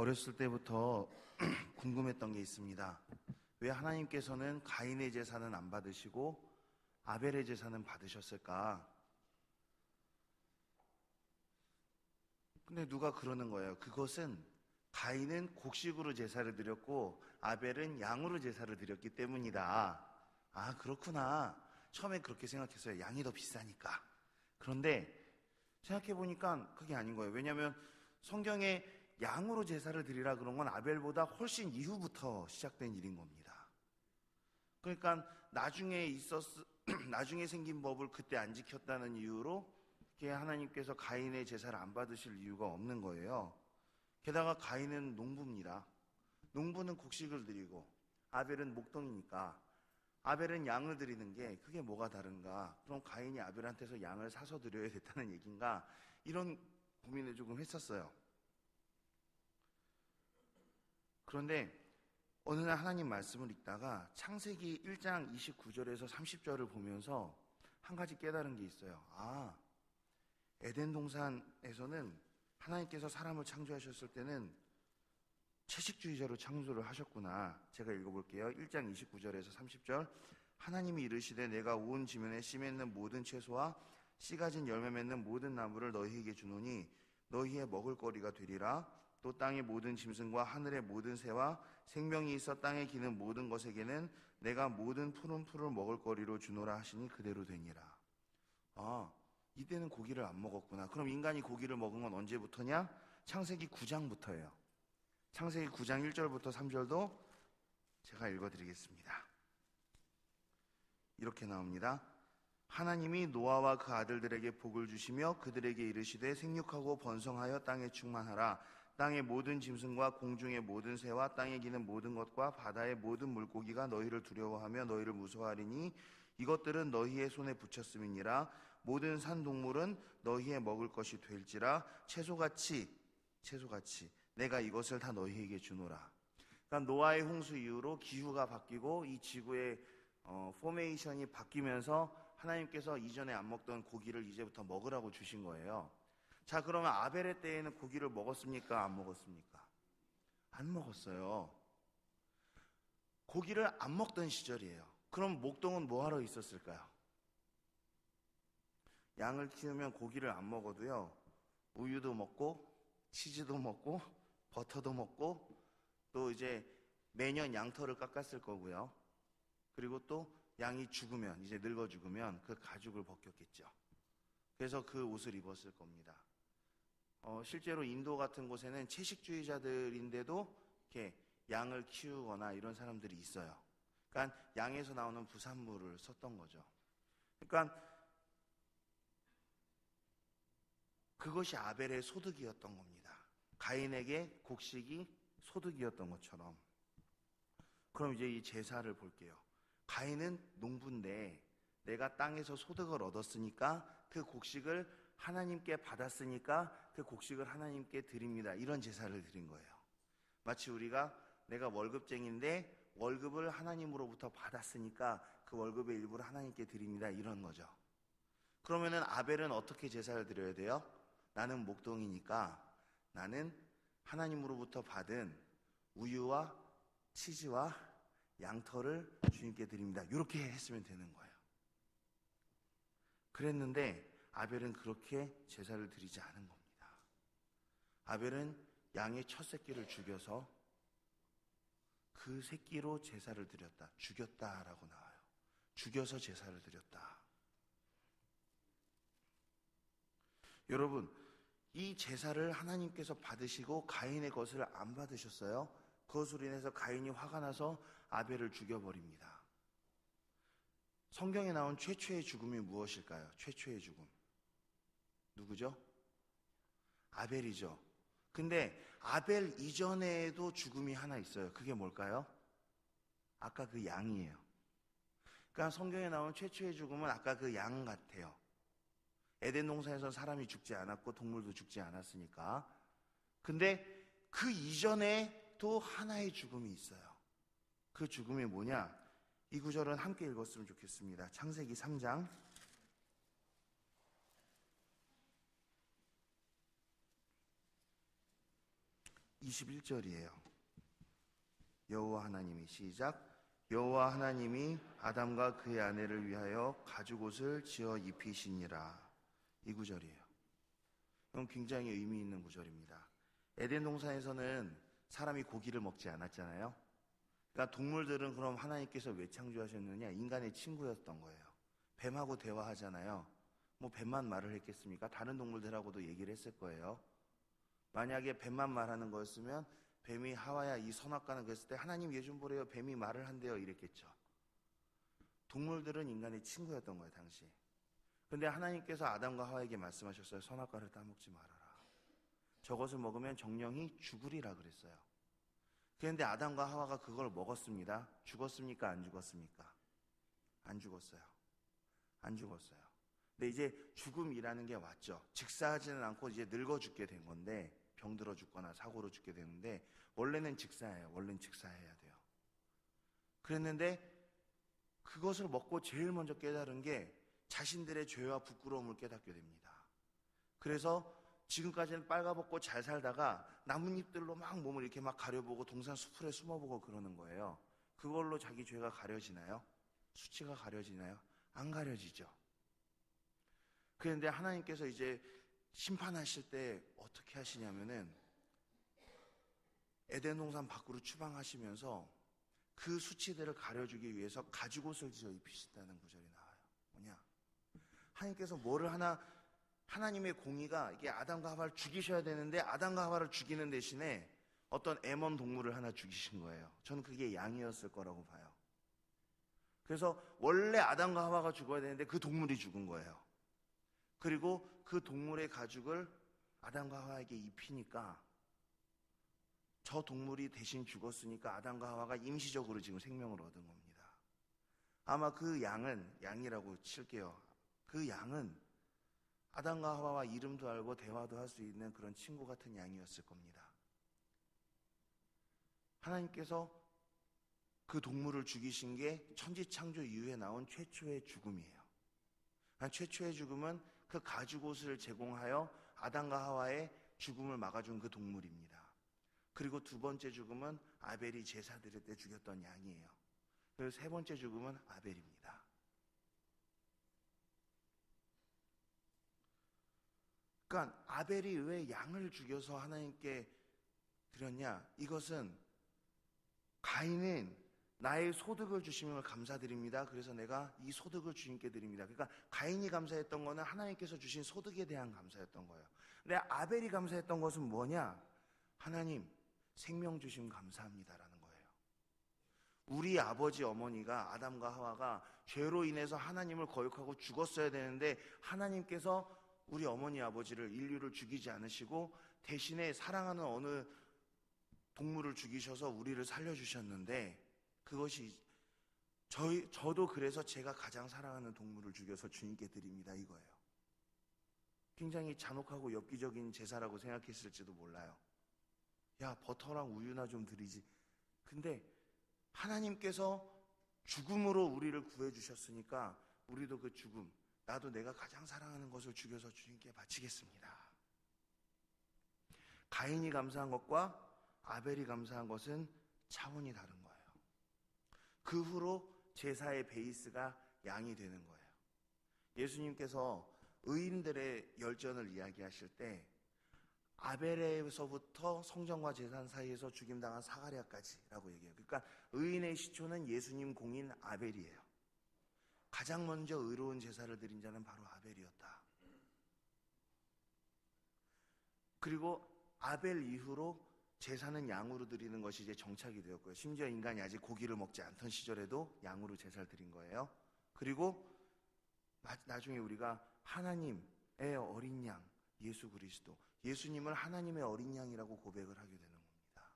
어렸을 때부터 궁금했던 게 있습니다. 왜 하나님께서는 가인의 제사는 안 받으시고 아벨의 제사는 받으셨을까? 근데 누가 그러는 거예요. 그것은 가인은 곡식으로 제사를 드렸고 아벨은 양으로 제사를 드렸기 때문이다. 아, 그렇구나. 처음에 그렇게 생각했어요. 양이 더 비싸니까. 그런데 생각해보니까 그게 아닌 거예요. 왜냐하면 성경에 양으로 제사를 드리라 그런 건 아벨보다 훨씬 이후부터 시작된 일인 겁니다. 그러니까 나중에 생긴 법을 그때 안 지켰다는 이유로 하나님께서 가인의 제사를 안 받으실 이유가 없는 거예요. 게다가 가인은 농부입니다. 농부는 곡식을 드리고 아벨은 목동이니까 아벨은 양을 드리는 게 그게 뭐가 다른가? 그럼 가인이 아벨한테서 양을 사서 드려야 됐다는 얘기인가? 이런 고민을 조금 했었어요. 그런데 어느 날 하나님 말씀을 읽다가 창세기 1장 29절에서 30절을 보면서 한 가지 깨달은 게 있어요. 아, 에덴 동산에서는 하나님께서 사람을 창조하셨을 때는 채식주의자로 창조를 하셨구나. 제가 읽어볼게요. 1장 29절에서 30절. 하나님이 이르시되 내가 온 지면에 씨 맺는 모든 채소와 씨 가진 열매 맺는 모든 나무를 너희에게 주노니 너희의 먹을거리가 되리라. 또 땅의 모든 짐승과 하늘의 모든 새와 생명이 있어 땅에 기는 모든 것에게는 내가 모든 푸른 풀을 먹을거리로 주노라 하시니 그대로 되니라. 아, 이때는 고기를 안 먹었구나. 그럼 인간이 고기를 먹은 건 언제부터냐? 창세기 9장부터예요. 창세기 9장 1절부터 3절도 제가 읽어드리겠습니다. 이렇게 나옵니다. 하나님이 노아와 그 아들들에게 복을 주시며 그들에게 이르시되 생육하고 번성하여 땅에 충만하라. 땅의 모든 짐승과 공중의 모든 새와 땅에 기는 모든 것과 바다의 모든 물고기가 너희를 두려워하며 너희를 무서워하리니 이것들은 너희의 손에 붙였음이니라. 모든 산 동물은 너희의 먹을 것이 될지라. 채소같이 내가 이것을 다 너희에게 주노라. 그러니까 노아의 홍수 이후로 기후가 바뀌고 이 지구의 포메이션이 바뀌면서 하나님께서 이전에 안 먹던 고기를 이제부터 먹으라고 주신 거예요. 자, 그러면 아벨의 때에는 고기를 먹었습니까? 안 먹었습니까? 안 먹었어요. 고기를 안 먹던 시절이에요. 그럼 목동은 뭐 하러 있었을까요? 양을 키우면 고기를 안 먹어도요, 우유도 먹고 치즈도 먹고 버터도 먹고 또 이제 매년 양털을 깎았을 거고요. 그리고 또 양이 죽으면, 이제 늙어 죽으면 그 가죽을 벗겼겠죠. 그래서 그 옷을 입었을 겁니다. 실제로 인도 같은 곳에는 채식주의자들인데도 이렇게 양을 키우거나 이런 사람들이 있어요. 그러니까 양에서 나오는 부산물을 썼던 거죠. 그러니까 그것이 아벨의 소득이었던 겁니다. 가인에게 곡식이 소득이었던 것처럼. 그럼 이제 이 제사를 볼게요. 가인은 농부인데 내가 땅에서 소득을 얻었으니까 그 곡식을 하나님께 받았으니까 그 곡식을 하나님께 드립니다. 이런 제사를 드린 거예요. 마치 우리가 내가 월급쟁이인데 월급을 하나님으로부터 받았으니까 그 월급의 일부를 하나님께 드립니다. 이런 거죠. 그러면은 아벨은 어떻게 제사를 드려야 돼요? 나는 목동이니까 나는 하나님으로부터 받은 우유와 치즈와 양털을 주님께 드립니다. 이렇게 했으면 되는 거예요. 그랬는데 아벨은 그렇게 제사를 드리지 않은 겁니다. 아벨은 양의 첫 새끼를 죽여서 그 새끼로 제사를 드렸다. 죽였다라고 나와요. 죽여서 제사를 드렸다. 여러분, 이 제사를 하나님께서 받으시고 가인의 것을 안 받으셨어요. 그것으로 인해서 가인이 화가 나서 아벨을 죽여버립니다. 성경에 나온 최초의 죽음이 무엇일까요? 최초의 죽음. 누구죠? 아벨이죠. 근데 아벨 이전에도 죽음이 하나 있어요. 그게 뭘까요? 아까 그 양이에요. 그러니까 성경에 나온 최초의 죽음은 아까 그 양 같아요. 에덴 동산에서 사람이 죽지 않았고 동물도 죽지 않았으니까. 근데 그 이전에 또 하나의 죽음이 있어요. 그 죽음이 뭐냐? 이 구절은 함께 읽었으면 좋겠습니다. 창세기 3장 21절이에요. 여호와 하나님이 시작. 여호와 하나님이 아담과 그의 아내를 위하여 가죽옷을 지어 입히시니라. 이 구절이에요. 이건 굉장히 의미 있는 구절입니다. 에덴 동산에서는 사람이 고기를 먹지 않았잖아요. 그러니까 동물들은 그럼 하나님께서 왜 창조하셨느냐? 인간의 친구였던 거예요. 뱀하고 대화하잖아요. 뭐 뱀만 말을 했겠습니까? 다른 동물들하고도 얘기를 했을 거예요. 만약에 뱀만 말하는 거였으면 뱀이 하와야 이 선악과는 그랬을 때 하나님 얘 좀 보래요. 뱀이 말을 한대요. 이랬겠죠. 동물들은 인간의 친구였던 거예요, 당시. 근데 하나님께서 아담과 하와에게 말씀하셨어요. 선악과를 따먹지 말아라. 저것을 먹으면 정령이 죽으리라 그랬어요. 그런데 아담과 하와가 그걸 먹었습니다. 죽었습니까? 안 죽었습니까? 안 죽었어요. 안 죽었어요. 근데 이제 죽음이라는 게 왔죠. 직사하지는 않고 이제 늙어 죽게 된 건데, 병들어 죽거나 사고로 죽게 되는데, 원래는 직사예요. 원래는 직사해야 돼요. 그랬는데 그것을 먹고 제일 먼저 깨달은 게 자신들의 죄와 부끄러움을 깨닫게 됩니다. 그래서 지금까지는 빨가벗고 잘 살다가 나뭇잎들로 막 몸을 이렇게 막 가려보고 동산 수풀에 숨어보고 그러는 거예요. 그걸로 자기 죄가 가려지나요? 수치가 가려지나요? 안 가려지죠. 그런데 하나님께서 이제 심판하실 때 어떻게 하시냐면은 에덴 동산 밖으로 추방하시면서 그 수치들을 가려주기 위해서 가죽옷을 지어 입히신다는 구절이 나와요. 뭐냐? 하나님께서 뭐를 하나, 하나님의 공의가 이게 아담과 하와를 죽이셔야 되는데 아담과 하와를 죽이는 대신에 어떤 애먼 동물을 하나 죽이신 거예요. 저는 그게 양이었을 거라고 봐요. 그래서 원래 아담과 하와가 죽어야 되는데 그 동물이 죽은 거예요. 그리고 그 동물의 가죽을 아담과 하와에게 입히니까 저 동물이 대신 죽었으니까 아담과 하와가 임시적으로 지금 생명을 얻은 겁니다. 아마 그 양은, 양이라고 칠게요. 그 양은 아담과 하와와 이름도 알고 대화도 할 수 있는 그런 친구 같은 양이었을 겁니다. 하나님께서 그 동물을 죽이신 게 천지창조 이후에 나온 최초의 죽음이에요. 최초의 죽음은 그 가죽옷을 제공하여 아담과 하와의 죽음을 막아준 그 동물입니다. 그리고 두 번째 죽음은 아벨이 제사 드릴 때 죽였던 양이에요. 그리고 세 번째 죽음은 아벨입니다. 그러니까 아벨이 왜 양을 죽여서 하나님께 드렸냐? 이것은 가인은 나의 소득을 주시는 걸 감사드립니다. 그래서 내가 이 소득을 주님께 드립니다. 그러니까 가인이 감사했던 거는 하나님께서 주신 소득에 대한 감사였던 거예요. 근데 아벨이 감사했던 것은 뭐냐? 하나님, 생명 주심 감사합니다라는 거예요. 우리 아버지 어머니가 아담과 하와가 죄로 인해서 하나님을 거역하고 죽었어야 되는데 하나님께서 우리 어머니 아버지를 인류를 죽이지 않으시고 대신에 사랑하는 어느 동물을 죽이셔서 우리를 살려주셨는데 그것이 저도 그래서 제가 가장 사랑하는 동물을 죽여서 주님께 드립니다 이거예요. 굉장히 잔혹하고 엽기적인 제사라고 생각했을지도 몰라요. 야, 버터랑 우유나 좀 드리지. 근데 하나님께서 죽음으로 우리를 구해주셨으니까 우리도 그 죽음, 나도 내가 가장 사랑하는 것을 죽여서 주님께 바치겠습니다. 가인이 감사한 것과 아벨이 감사한 것은 차원이 다른 거예요. 그 후로 제사의 베이스가 양이 되는 거예요. 예수님께서 의인들의 열전을 이야기하실 때 아벨에서부터 성전과 제단 사이에서 죽임당한 사가랴까지라고 얘기해요. 그러니까 의인의 시초는 예수님 공인 아벨이에요. 가장 먼저 의로운 제사를 드린 자는 바로 아벨이었다. 그리고 아벨 이후로 제사는 양으로 드리는 것이 이제 정착이 되었고요. 심지어 인간이 아직 고기를 먹지 않던 시절에도 양으로 제사를 드린 거예요. 그리고 나중에 우리가 하나님의 어린 양 예수 그리스도, 예수님을 하나님의 어린 양이라고 고백을 하게 되는 겁니다.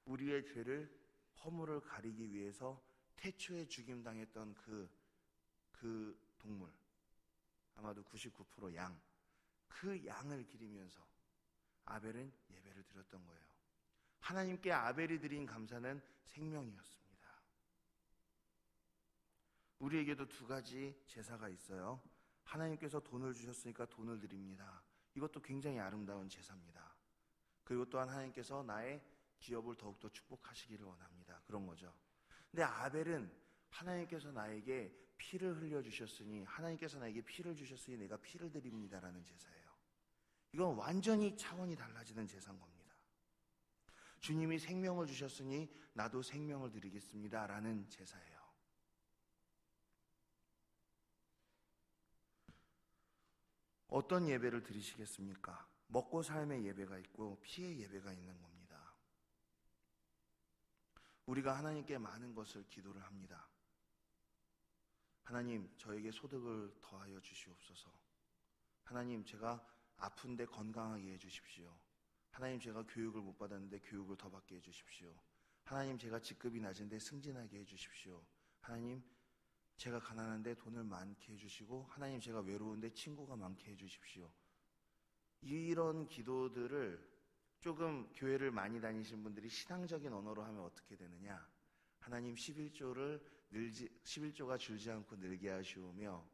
우리의 죄를 허물을 가리기 위해서 태초에 죽임당했던 그 동물, 아마도 99% 양, 그 양을 기리면서 아벨은 예배를 드렸던 거예요. 하나님께 아벨이 드린 감사는 생명이었습니다. 우리에게도 두 가지 제사가 있어요. 하나님께서 돈을 주셨으니까 돈을 드립니다. 이것도 굉장히 아름다운 제사입니다. 그리고 또한 하나님께서 나의 기업을 더욱더 축복하시기를 원합니다. 그런 거죠. 근데 아벨은 하나님께서 나에게 피를 흘려주셨으니, 하나님께서 나에게 피를 주셨으니 내가 피를 드립니다라는 제사예요. 이건 완전히 차원이 달라지는 제사인 겁니다. 주님이 생명을 주셨으니 나도 생명을 드리겠습니다라는 제사예요. 어떤 예배를 드리시겠습니까? 먹고 삶의 예배가 있고 피의 예배가 있는 겁니다. 우리가 하나님께 많은 것을 기도를 합니다. 하나님, 저에게 소득을 더하여 주시옵소서. 하나님, 제가 아픈데 건강하게 해주십시오. 하나님, 제가 교육을 못 받았는데 교육을 더 받게 해주십시오. 하나님, 제가 직급이 낮은데 승진하게 해주십시오. 하나님, 제가 가난한데 돈을 많게 해주시고, 하나님, 제가 외로운데 친구가 많게 해주십시오. 이런 기도들을 조금 교회를 많이 다니신 분들이 신앙적인 언어로 하면 어떻게 되느냐? 하나님, 11조가 줄지 않고 늘게 하시오며,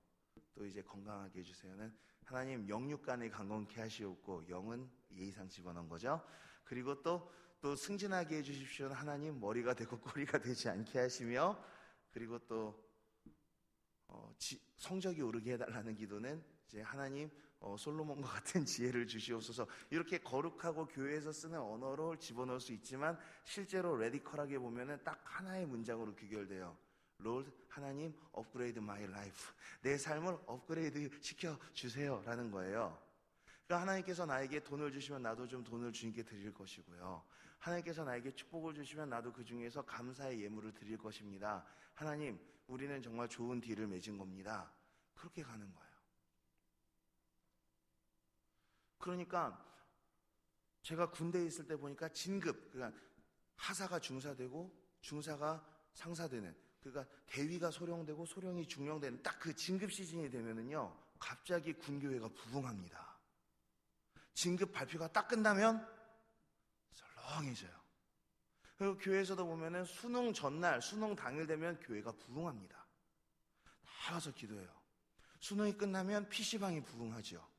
또 이제 건강하게 해주세요는 하나님, 영육간에 강건케 하시옵고, 영은 예의상 집어넣은 거죠. 그리고 또 승진하게 해주십시오. 하나님, 머리가 되고 꼬리가 되지 않게 하시며, 그리고 또 성적이 오르게 해달라는 기도는 이제 하나님, 솔로몬과 같은 지혜를 주시옵소서. 이렇게 거룩하고 교회에서 쓰는 언어로 집어넣을 수 있지만 실제로 레디컬하게 보면은 딱 하나의 문장으로 귀결돼요. Lord, 하나님, upgrade my life. 내 삶을 업그레이드 시켜주세요 라는 거예요. 그러니까 하나님께서 나에게 돈을 주시면 나도 좀 돈을 주님께 드릴 것이고요. 하나님께서 나에게 축복을 주시면 나도 그 중에서 감사의 예물을 드릴 것입니다. 하나님, 우리는 정말 좋은 딜을 맺은 겁니다. 그렇게 가는 거예요. 그러니까 제가 군대에 있을 때 보니까 진급, 그러니까 하사가 중사되고 중사가 상사되는, 그러니까 대위가 소령되고 소령이 중령되는 딱 그 진급 시즌이 되면은요, 갑자기 군교회가 부흥합니다. 진급 발표가 딱 끝나면 설렁해져요. 그리고 교회에서도 보면은 수능 전날, 수능 당일 되면 교회가 부흥합니다. 다 와서 기도해요. 수능이 끝나면 PC방이 부흥하죠.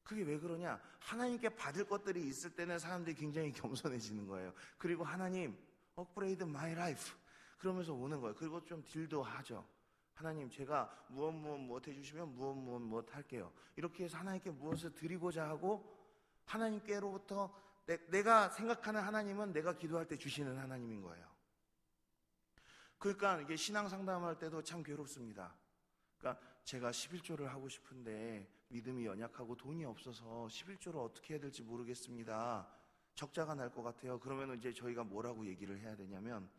그게 왜 그러냐? 하나님께 받을 것들이 있을 때는 사람들이 굉장히 겸손해지는 거예요. 그리고 하나님, upgrade my life. 그러면서 오는 거예요. 그리고 좀 딜도 하죠. 하나님, 제가 무엇 해주시면 무엇 할게요. 이렇게 해서 하나님께 무엇을 드리고자 하고, 하나님께로부터 내가 생각하는 하나님은 내가 기도할 때 주시는 하나님인 거예요. 그러니까 이게 신앙 상담할 때도 참 괴롭습니다. 그러니까 제가 11조를 하고 싶은데 믿음이 연약하고 돈이 없어서 11조를 어떻게 해야 될지 모르겠습니다. 적자가 날 것 같아요. 그러면 이제 저희가 뭐라고 얘기를 해야 되냐면,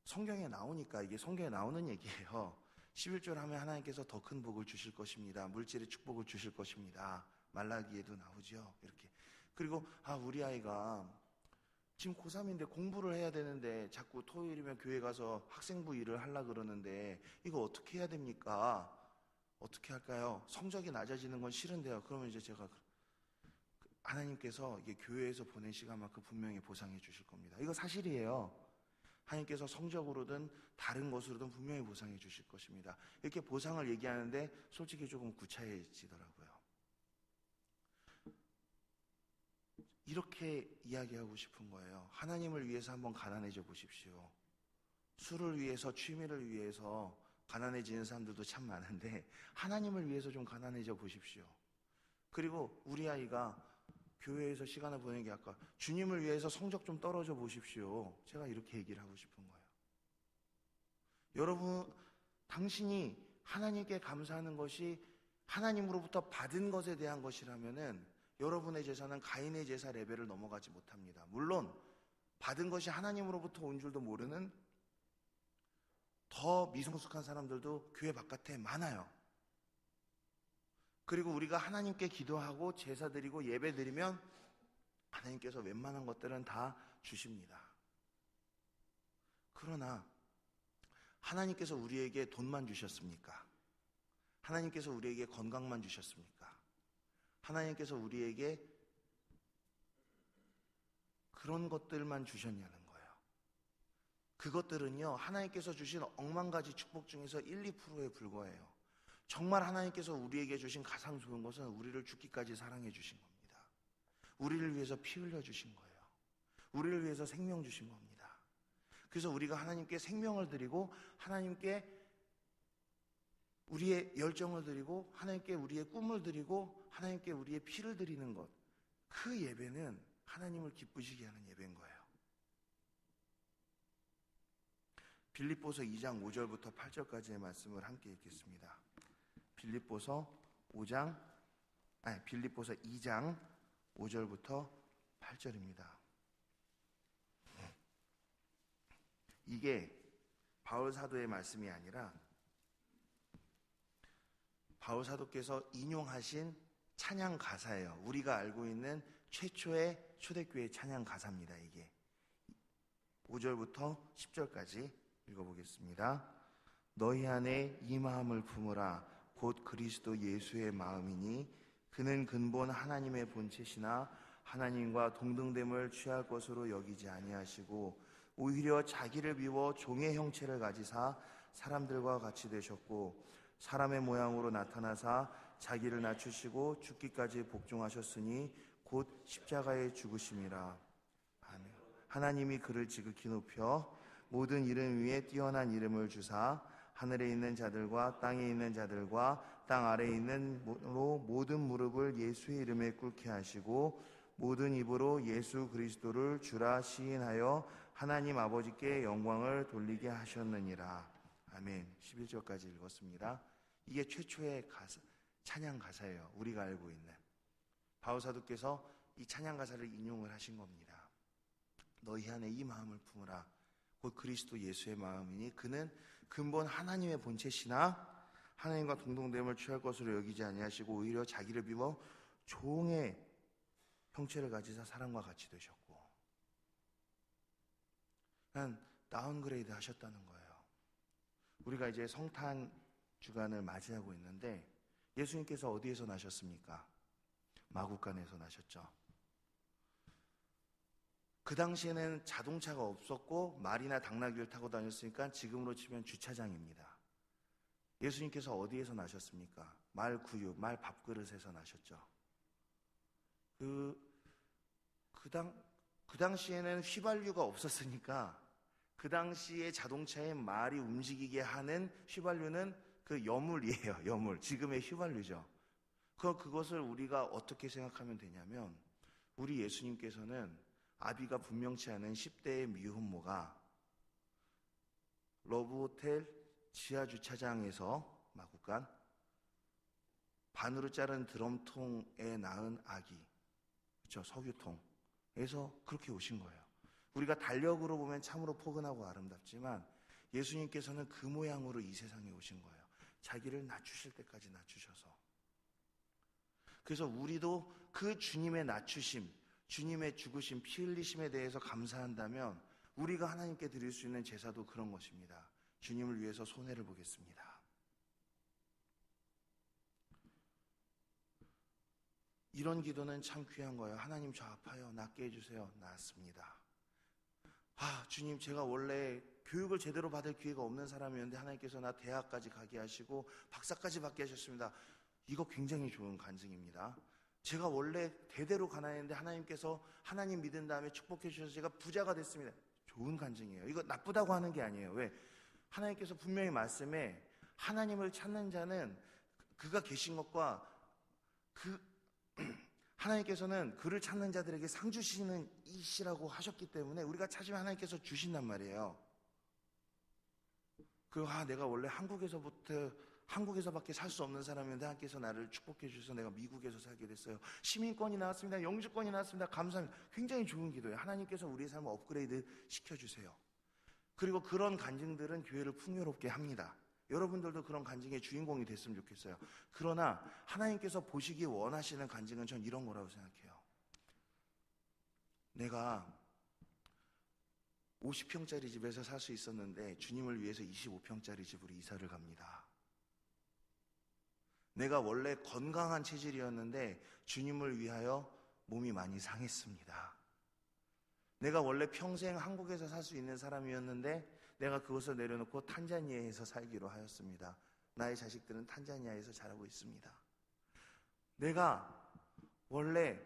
성경에 나오니까, 이게 성경에 나오는 얘기예요. 11조를 하면 하나님께서 더 큰 복을 주실 것입니다. 물질의 축복을 주실 것입니다. 말라기에도 나오죠. 이렇게. 그리고 우리 아이가 지금 고3인데 공부를 해야 되는데 자꾸 토요일이면 교회 가서 학생부 일을 하려고 그러는데 이거 어떻게 해야 됩니까? 어떻게 할까요? 성적이 낮아지는 건 싫은데요. 그러면 이제 제가, 하나님께서 이게 교회에서 보낸 시간만큼 분명히 보상해 주실 겁니다. 이거 사실이에요. 하나님께서 성적으로든 다른 것으로든 분명히 보상해 주실 것입니다. 이렇게 보상을 얘기하는데 솔직히 조금 구차해지더라고요. 이렇게 이야기하고 싶은 거예요. 하나님을 위해서 한번 가난해져 보십시오. 술을 위해서, 취미를 위해서 가난해지는 사람들도 참 많은데 하나님을 위해서 좀 가난해져 보십시오. 그리고 우리 아이가 교회에서 시간을 보내는 게 아까 주님을 위해서 성적 좀 떨어져 보십시오. 제가 이렇게 얘기를 하고 싶은 거예요. 여러분, 당신이 하나님께 감사하는 것이 하나님으로부터 받은 것에 대한 것이라면은 여러분의 제사는 가인의 제사 레벨을 넘어가지 못합니다. 물론 받은 것이 하나님으로부터 온 줄도 모르는 더 미성숙한 사람들도 교회 바깥에 많아요. 그리고 우리가 하나님께 기도하고 제사 드리고 예배 드리면 하나님께서 웬만한 것들은 다 주십니다. 그러나 하나님께서 우리에게 돈만 주셨습니까? 하나님께서 우리에게 건강만 주셨습니까? 하나님께서 우리에게 그런 것들만 주셨냐는 거예요. 그것들은요, 하나님께서 주신 억만 가지 축복 중에서 1, 2%에 불과해요. 정말 하나님께서 우리에게 주신 가장 좋은 것은 우리를 죽기까지 사랑해 주신 겁니다. 우리를 위해서 피 흘려주신 거예요. 우리를 위해서 생명 주신 겁니다. 그래서 우리가 하나님께 생명을 드리고 하나님께 우리의 열정을 드리고 하나님께 우리의 꿈을 드리고 하나님께 우리의 피를 드리는 것, 그 예배는 하나님을 기쁘시게 하는 예배인 거예요. 빌립보서 2장 5절부터 8절까지의 말씀을 함께 읽겠습니다. 빌립보서 2장 5절부터 8절입니다. 이게 바울 사도의 말씀이 아니라 바울 사도께서 인용하신 찬양 가사예요. 우리가 알고 있는 최초의 초대교회 찬양 가사입니다. 이게 5절부터 10절까지 읽어보겠습니다. 너희 안에 이 마음을 품으라. 곧 그리스도 예수의 마음이니 그는 근본 하나님의 본체시나 하나님과 동등됨을 취할 것으로 여기지 아니하시고 오히려 자기를 비워 종의 형체를 가지사 사람들과 같이 되셨고 사람의 모양으로 나타나사 자기를 낮추시고 죽기까지 복종하셨으니 곧 십자가에 죽으심이라. 아멘. 하나님이 그를 지극히 높여 모든 이름 위에 뛰어난 이름을 주사 하늘에 있는 자들과 땅에 있는 자들과 땅 아래에 있는 모든 무릎을 예수의 이름에 꿇게 하시고 모든 입으로 예수 그리스도를 주라 시인하여 하나님 아버지께 영광을 돌리게 하셨느니라. 아멘. 11절까지 읽었습니다. 이게 최초의 가사, 찬양 가사예요. 우리가 알고 있는. 바울 사도께서 이 찬양 가사를 인용을 하신 겁니다. 너희 안에 이 마음을 품으라. 곧 그리스도 예수의 마음이니 그는 근본 하나님의 본체시나 하나님과 동등됨을 취할 것으로 여기지 아니하시고 오히려 자기를 비워 종의 형체를 가지사 사람과 같이 되셨고, 다운그레이드 하셨다는 거예요. 우리가 이제 성탄 주간을 맞이하고 있는데 예수님께서 어디에서 나셨습니까? 마구간에서 나셨죠. 그 당시에는 자동차가 없었고 말이나 당나귀를 타고 다녔으니까 지금으로 치면 주차장입니다. 예수님께서 어디에서 나셨습니까? 말 구유, 말 밥그릇에서 나셨죠. 그 당시에는 휘발유가 없었으니까 그 당시에 자동차에 말이 움직이게 하는 휘발유는 그 여물이에요. 여물. 지금의 휘발유죠. 그것을 우리가 어떻게 생각하면 되냐면 우리 예수님께서는 아비가 분명치 않은 10대의 미혼모가 러브호텔 지하주차장에서 마구간 반으로 자른 드럼통에 낳은 아기, 그렇죠? 석유통에서 그렇게 오신 거예요. 우리가 달력으로 보면 참으로 포근하고 아름답지만 예수님께서는 그 모양으로 이 세상에 오신 거예요. 자기를 낮추실 때까지 낮추셔서. 그래서 우리도 그 주님의 낮추심, 주님의 죽으심, 피 흘리심에 대해서 감사한다면 우리가 하나님께 드릴 수 있는 제사도 그런 것입니다. 주님을 위해서 손해를 보겠습니다. 이런 기도는 참 귀한 거예요. 하나님 저 아파요. 낫게 해주세요. 낫습니다. 주님 제가 원래 교육을 제대로 받을 기회가 없는 사람이었는데 하나님께서 나 대학까지 가게 하시고 박사까지 받게 하셨습니다. 이거 굉장히 좋은 간증입니다. 제가 원래 대대로 가난했는데 하나님께서 하나님 믿은 다음에 축복해 주셔서 제가 부자가 됐습니다. 좋은 간증이에요. 이거 나쁘다고 하는 게 아니에요. 왜? 하나님께서 분명히 말씀에 하나님을 찾는 자는 그가 계신 것과 하나님께서는 그를 찾는 자들에게 상 주시는 이시라고 하셨기 때문에 우리가 찾으면 하나님께서 주신단 말이에요. 내가 원래 한국에서밖에 살 수 없는 사람이었는데 하나님께서 나를 축복해 주셔서 내가 미국에서 살게 됐어요. 시민권이 나왔습니다. 영주권이 나왔습니다. 감사합니다. 굉장히 좋은 기도예요. 하나님께서 우리의 삶을 업그레이드 시켜주세요. 그리고 그런 간증들은 교회를 풍요롭게 합니다. 여러분들도 그런 간증의 주인공이 됐으면 좋겠어요. 그러나 하나님께서 보시기 원하시는 간증은 전 이런 거라고 생각해요. 내가 50평짜리 집에서 살 수 있었는데 주님을 위해서 25평짜리 집으로 이사를 갑니다. 내가 원래 건강한 체질이었는데 주님을 위하여 몸이 많이 상했습니다. 내가 원래 평생 한국에서 살 수 있는 사람이었는데 내가 그것을 내려놓고 탄자니아에서 살기로 하였습니다. 나의 자식들은 탄자니아에서 자라고 있습니다. 내가 원래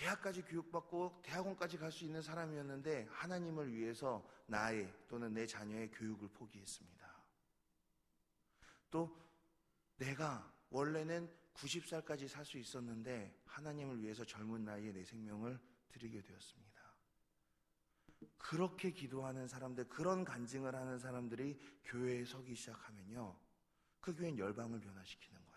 대학까지 교육받고 대학원까지 갈 수 있는 사람이었는데 하나님을 위해서 나의 또는 내 자녀의 교육을 포기했습니다. 또 내가 원래는 90살까지 살 수 있었는데 하나님을 위해서 젊은 나이에 내 생명을 드리게 되었습니다. 그렇게 기도하는 사람들, 그런 간증을 하는 사람들이 교회에 서기 시작하면요, 그 교회는 열방을 변화시키는 거예요.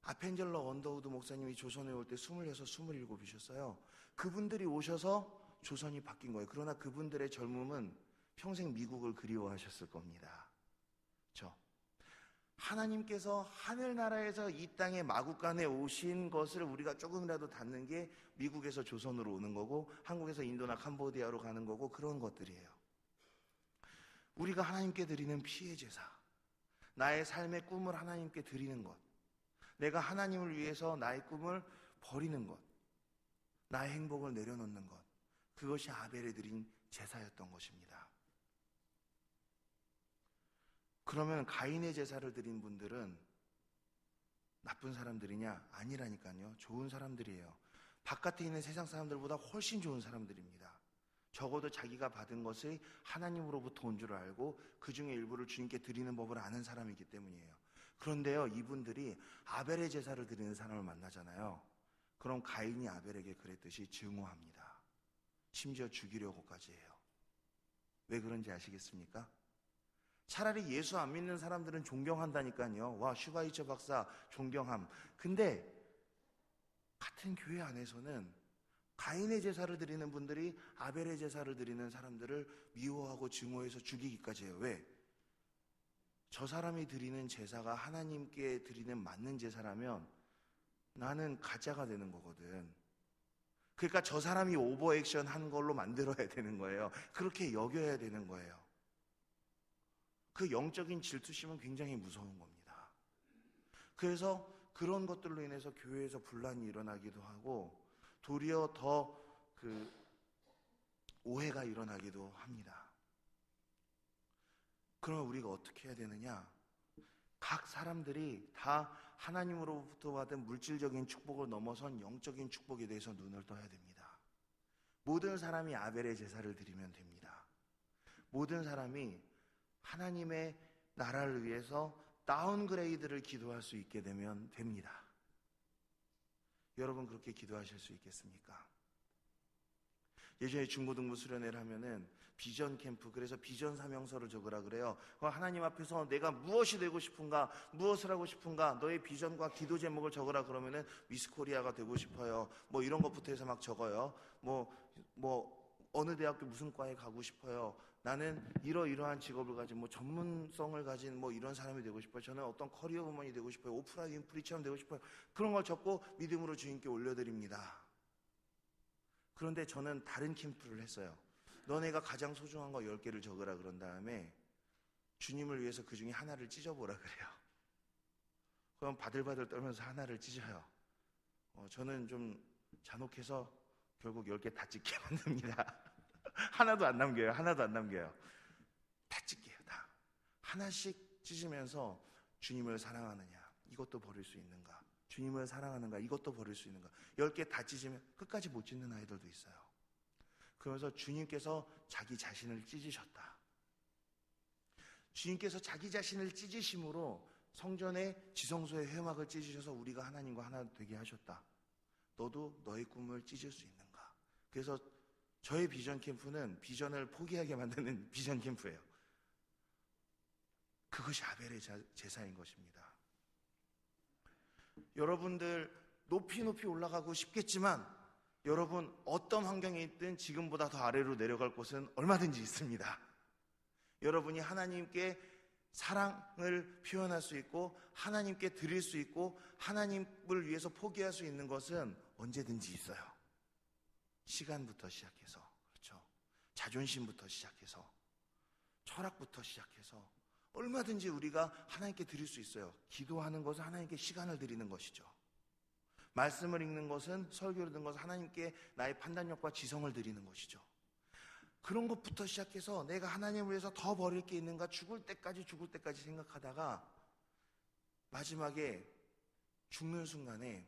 아펜젤러 언더우드 목사님이 조선에 올 때 26, 27이셨어요. 그분들이 오셔서 조선이 바뀐 거예요. 그러나 그분들의 젊음은 평생 미국을 그리워하셨을 겁니다. 그렇죠? 하나님께서 하늘나라에서 이 땅에 마구간에 오신 것을 우리가 조금이라도 닿는 게 미국에서 조선으로 오는 거고, 한국에서 인도나 캄보디아로 가는 거고, 그런 것들이에요. 우리가 하나님께 드리는 피의 제사, 나의 삶의 꿈을 하나님께 드리는 것, 내가 하나님을 위해서 나의 꿈을 버리는 것, 나의 행복을 내려놓는 것, 그것이 아벨에 드린 제사였던 것입니다. 그러면 가인의 제사를 드린 분들은 나쁜 사람들이냐? 아니라니까요. 좋은 사람들이에요. 바깥에 있는 세상 사람들보다 훨씬 좋은 사람들입니다. 적어도 자기가 받은 것이 하나님으로부터 온 줄 알고 그 중에 일부를 주님께 드리는 법을 아는 사람이기 때문이에요. 그런데요, 이분들이 아벨의 제사를 드리는 사람을 만나잖아요. 그럼 가인이 아벨에게 그랬듯이 증오합니다. 심지어 죽이려고까지 해요. 왜 그런지 아시겠습니까? 차라리 예수 안 믿는 사람들은 존경한다니까요. 와, 슈바이처 박사 존경함. 근데 같은 교회 안에서는 가인의 제사를 드리는 분들이 아벨의 제사를 드리는 사람들을 미워하고 증오해서 죽이기까지 해요. 왜? 저 사람이 드리는 제사가 하나님께 드리는 맞는 제사라면 나는 가짜가 되는 거거든. 그러니까 저 사람이 오버액션 한 걸로 만들어야 되는 거예요. 그렇게 여겨야 되는 거예요. 그 영적인 질투심은 굉장히 무서운 겁니다. 그래서 그런 것들로 인해서 교회에서 분란이 일어나기도 하고 도리어 더 오해가 일어나기도 합니다. 그러면 우리가 어떻게 해야 되느냐? 각 사람들이 다 하나님으로부터 받은 물질적인 축복을 넘어선 영적인 축복에 대해서 눈을 떠야 됩니다. 모든 사람이 아벨의 제사를 드리면 됩니다. 모든 사람이 하나님의 나라를 위해서 다운그레이드를 기도할 수 있게 되면 됩니다. 여러분 그렇게 기도하실 수 있겠습니까? 예전에 중고등부 수련회를 하면은 비전 캠프, 그래서 비전 사명서를 적으라 그래요. 하나님 앞에서 내가 무엇이 되고 싶은가, 무엇을 하고 싶은가, 너의 비전과 기도 제목을 적으라 그러면은 미스코리아가 되고 싶어요. 뭐 이런 것부터 해서 막 적어요. 어느 대학교 무슨 과에 가고 싶어요. 나는 이러이러한 직업을 가진 전문성을 가진 이런 사람이 되고 싶어요. 저는 어떤 커리어 우먼이 되고 싶어요. 오프라 윈프리처럼 되고 싶어요. 그런 걸 적고 믿음으로 주님께 올려드립니다. 그런데 저는 다른 캠프를 했어요. 너네가 가장 소중한 거 10개를 적으라 그런 다음에 주님을 위해서 그 중에 하나를 찢어보라 그래요. 그럼 바들바들 떨면서 하나를 찢어요. 저는 좀 잔혹해서 결국 10개 다 찢게 만듭니다. 하나도 안 남겨요. 하나도 안 남겨요. 다 찢게요. 다. 하나씩 찢으면서 주님을 사랑하느냐, 이것도 버릴 수 있는가, 주님을 사랑하는가, 이것도 버릴 수 있는가. 10개 다 찢으면 끝까지 못 찢는 아이들도 있어요. 그러면서 주님께서 자기 자신을 찢으셨다. 주님께서 자기 자신을 찢으심으로 성전의 지성소의 회막을 찢으셔서 우리가 하나님과 하나 되게 하셨다. 너도 너의 꿈을 찢을 수 있는가? 그래서 저의 비전 캠프는 비전을 포기하게 만드는 비전 캠프예요. 그것이 아벨의 제사인 것입니다. 여러분들 높이 올라가고 싶겠지만 여러분 어떤 환경에 있든 지금보다 더 아래로 내려갈 곳은 얼마든지 있습니다. 여러분이 하나님께 사랑을 표현할 수 있고 하나님께 드릴 수 있고 하나님을 위해서 포기할 수 있는 것은 언제든지 있어요. 시간부터 시작해서, 그렇죠? 자존심부터 시작해서, 철학부터 시작해서 얼마든지 우리가 하나님께 드릴 수 있어요. 기도하는 것은 하나님께 시간을 드리는 것이죠. 말씀을 읽는 것은, 설교를 듣는 것은 하나님께 나의 판단력과 지성을 드리는 것이죠. 그런 것부터 시작해서 내가 하나님을 위해서 더 버릴 게 있는가, 죽을 때까지 생각하다가 마지막에 죽는 순간에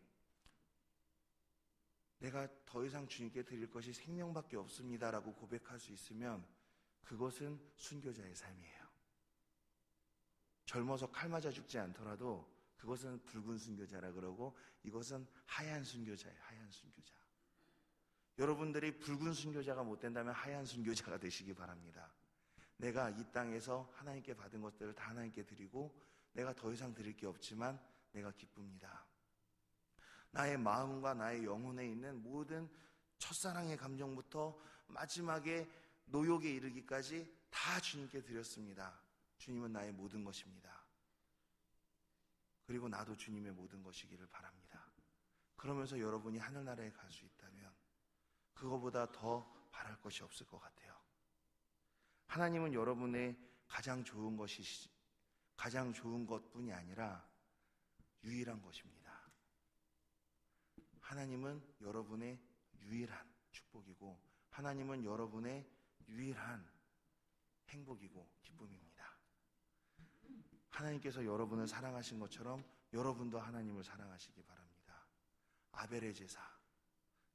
내가 더 이상 주님께 드릴 것이 생명밖에 없습니다라고 고백할 수 있으면 그것은 순교자의 삶이에요. 젊어서 칼 맞아 죽지 않더라도 그것은 붉은 순교자라 그러고 이것은 하얀 순교자예요. 하얀 순교자. 여러분들이 붉은 순교자가 못 된다면 하얀 순교자가 되시기 바랍니다. 내가 이 땅에서 하나님께 받은 것들을 다 하나님께 드리고 내가 더 이상 드릴 게 없지만 내가 기쁩니다. 나의 마음과 나의 영혼에 있는 모든 첫사랑의 감정부터 마지막에 노욕에 이르기까지 다 주님께 드렸습니다. 주님은 나의 모든 것입니다. 그리고 나도 주님의 모든 것이기를 바랍니다. 그러면서 여러분이 하늘나라에 갈 수 있다면 그거보다 더 바랄 것이 없을 것 같아요. 하나님은 여러분의 가장 좋은 것뿐이 아니라 유일한 것입니다. 하나님은 여러분의 유일한 축복이고 하나님은 여러분의 유일한 행복이고 기쁨입니다. 하나님께서 여러분을 사랑하신 것처럼 여러분도 하나님을 사랑하시기 바랍니다. 아벨의 제사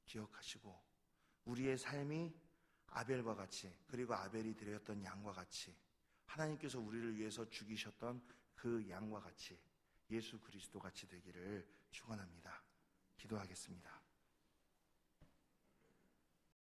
기억하시고 우리의 삶이 아벨과 같이 그리고 아벨이 드렸던 양과 같이 하나님께서 우리를 위해서 죽이셨던 그 양과 같이 예수 그리스도 같이 되기를 축원합니다. 기도하겠습니다.